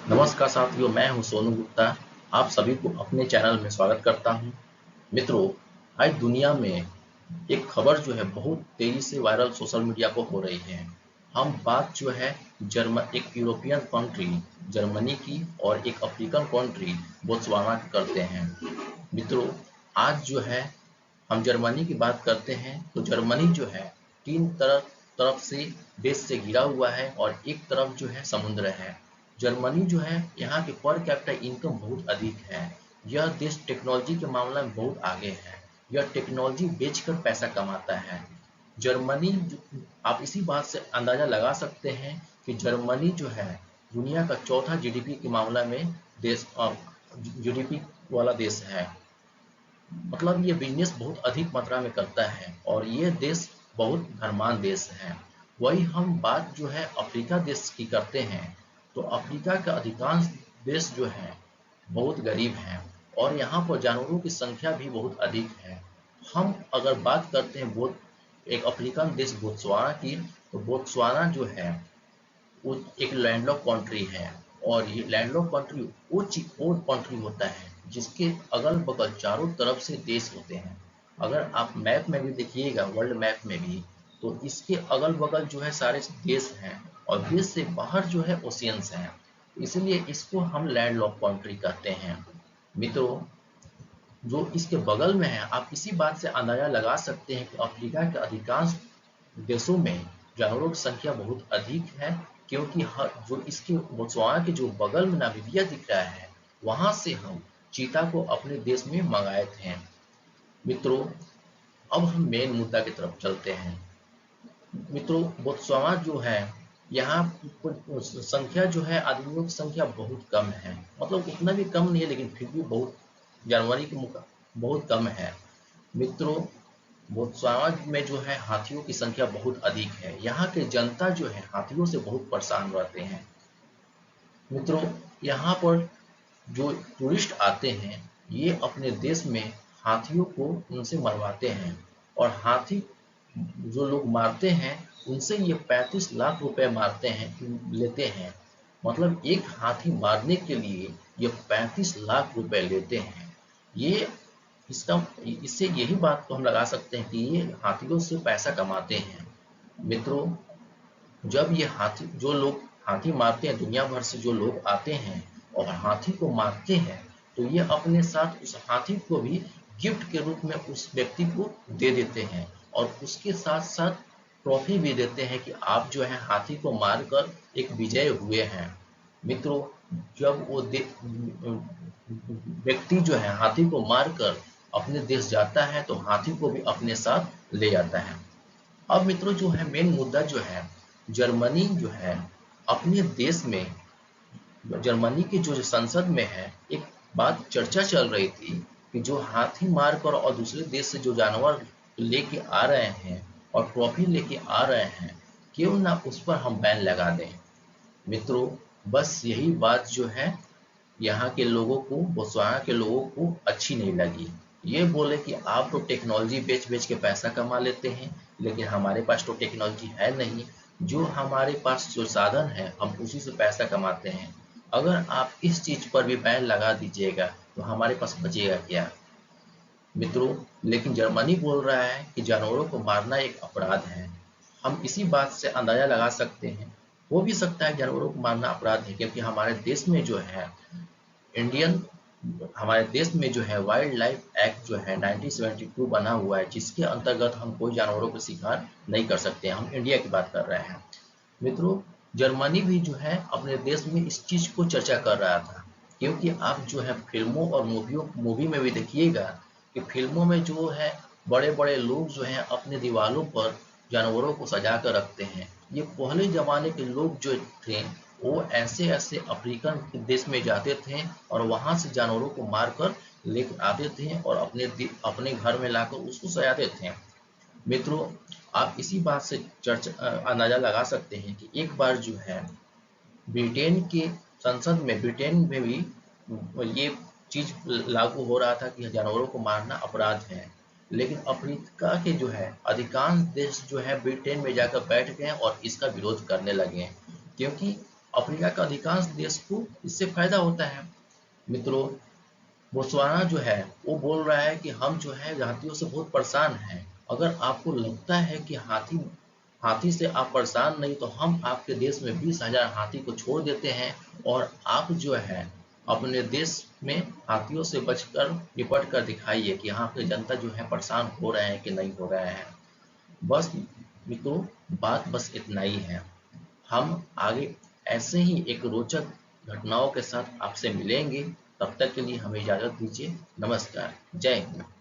नमस्कार साथियों, मैं हूं सोनू गुप्ता। आप सभी को अपने चैनल में स्वागत करता हूं। मित्रों, आज दुनिया में एक खबर जो है बहुत तेजी से वायरल सोशल मीडिया पर हो रही है। हम बात जो है एक यूरोपियन कंट्री जर्मनी की और एक अफ्रीकन कंट्री बोत्सवाना की करते हैं। मित्रों, आज जो है हम जर्मनी की बात करते हैं तो जर्मनी जो है तीन तरफ तरफ से देश से घिरा हुआ है और एक तरफ जो है समुद्र है। जर्मनी जो है यहाँ के पर कैपिटा इनकम बहुत अधिक है। यह देश टेक्नोलॉजी के मामले में बहुत आगे है। यह टेक्नोलॉजी बेचकर पैसा कमाता है। जर्मनी आप इसी बात से अंदाजा लगा सकते हैं कि जर्मनी जो है दुनिया का चौथा जीडीपी के मामला में देश जीडीपी वाला देश है। मतलब ये बिजनेस बहुत अधिक मात्रा में करता है और ये देश बहुत धनवान देश है। वही हम बात जो है अफ्रीका देश की करते हैं तो अफ्रीका का अधिकांश देश जो है बहुत गरीब है और यहाँ पर जानवरों की संख्या भी बहुत अधिक है। हम अगर बात करते हैं एक अफ्रीकन देश बोत्सवाना की, तो बोत्सवाना जो है वो एक लैंडलॉक कंट्री है और ये लैंडलॉक कंट्री वो कंट्री होता है जिसके अगल बगल चारों तरफ से देश होते हैं। अगर आप मैप में भी देखिएगा, वर्ल्ड मैप में भी, तो इसके अगल बगल जो है सारे देश हैं और देश से बाहर जो है ओशियंस हैं। इसलिए इसको हम लैंडलॉक कंट्री कहते हैं। मित्रों, जो इसके बगल में है, आप इसी बात से अंदाजा लगा सकते हैं कि अफ्रीका के अधिकांश देशों में जानवरों की संख्या बहुत अधिक है, क्योंकि हर जो इसके बोत्सवाना के जो बगल में नामीबिया दिख रहा है, वहां से हम चीता को अपने देश में मंगाए थे। मित्रों, अब हम मेन मुद्दा की तरफ चलते हैं। मित्रों, बोत्सवाना जो है यहाँ संख्या जो है आदमियों की संख्या बहुत कम है। मतलब उतना भी कम नहीं है लेकिन फिर भी बहुत जनवरी के मुकाबले बहुत कम है। मित्रों, बोत्सवाना में जो है हाथियों की संख्या बहुत अधिक है। यहाँ के जनता जो है हाथियों से बहुत परेशान रहते हैं। मित्रों, यहाँ पर जो टूरिस्ट आते हैं ये अपने देश में हाथियों को उनसे मरवाते हैं और हाथी जो लोग मारते हैं उनसे ये 35 लाख रुपए मारते हैं लेते हैं। मतलब एक हाथी मारने के लिए ये 35 लाख रुपए लेते हैं। ये इसका इससे यही बात को हम लगा सकते हैं कि ये हाथियों से पैसा कमाते हैं। मित्रों, जब ये हाथी जो लोग हाथी मारते हैं, दुनिया भर से जो लोग आते हैं और हाथी को मारते हैं, तो ये अपने साथ उस हाथी को भी गिफ्ट के रूप में उस व्यक्ति को दे देते हैं और उसके साथ साथ ट्रॉफी भी देते हैं कि आप जो है हाथी को मारकर एक विजय हुए हैं। मित्रों, जब वो व्यक्ति जो है हाथी को मारकर अपने देश जाता है तो हाथी को भी अपने साथ ले जाता है। अब मित्रों, जो है मेन मुद्दा जो है जर्मनी जो है अपने देश में, जर्मनी के जो संसद में है, एक बात चर्चा चल रही थी कि जो हाथी मारकर और दूसरे देश से जो जानवर लेके आ रहे हैं और ट्रॉफी लेके आ रहे हैं, क्यों ना उस पर हम बैन लगा दें। मित्रों, बस यही बात जो है यहाँ के लोगों को, बोत्सवाना के लोगों को अच्छी नहीं लगी। ये बोले कि आप तो टेक्नोलॉजी बेच बेच के पैसा कमा लेते हैं, लेकिन हमारे पास तो टेक्नोलॉजी है नहीं। जो हमारे पास जो साधन है हम उसी से पैसा कमाते हैं। अगर आप इस चीज पर भी बैन लगा दीजिएगा तो हमारे पास बचेगा क्या। मित्रों, लेकिन जर्मनी बोल रहा है कि जानवरों को मारना एक अपराध है। हम इसी बात से अंदाजा लगा सकते हैं, हो भी सकता है जानवरों को मारना अपराध है, क्योंकि हमारे देश में जो है इंडियन हमारे देश में जो है वाइल्ड लाइफ एक्ट जो है 1972 बना हुआ है, जिसके अंतर्गत हम कोई जानवरों को शिकार नहीं कर सकते। हम इंडिया की बात कर रहे हैं। मित्रों, जर्मनी भी जो है अपने देश में इस चीज को चर्चा कर रहा था, क्योंकि आप जो है फिल्मों और मूवी में भी देखिएगा कि फिल्मों में जो है बड़े बड़े लोग जो हैं अपने दीवारों पर जानवरों को सजा कर रखते हैं। ये पहले जमाने के लोग जो थे वो ऐसे ऐसे अफ्रीकन देश में जाते थे और वहां से जानवरों को मारकर लेकर आते थे और अपने घर में लाकर उसको सजाते थे। मित्रों, आप इसी बात से अंदाजा लगा सकते हैं कि एक बार जो है ब्रिटेन के संसद में, ब्रिटेन में भी ये चीज लागू हो रहा था कि जानवरों को मारना अपराध है। लेकिन अफ्रीका के जो है अधिकांश देश जो है ब्रिटेन में जाकर बैठ गए और इसका विरोध करने लगे, क्योंकि अफ्रीका का अधिकांश देश को इससे फायदा होता है। मित्रों, बोत्सवाना जो है वो बोल रहा है कि हम जो है हाथियों से बहुत परेशान हैं। अगर आपको लगता है कि हाथी हाथी से आप परेशान नहीं, तो हम आपके देश में 20,000 हाथी को छोड़ देते हैं और आप जो है अपने देश में हाथियों से बचकर निपट कर दिखाइए कि यहाँ की जनता जो है परेशान हो रहे हैं कि नहीं हो रहे हैं। बस मित्रों, बात बस इतना ही है। हम आगे ऐसे ही एक रोचक घटनाओं के साथ आपसे मिलेंगे। तब तक के लिए हमें इजाजत दीजिए। नमस्कार। जय हिंद।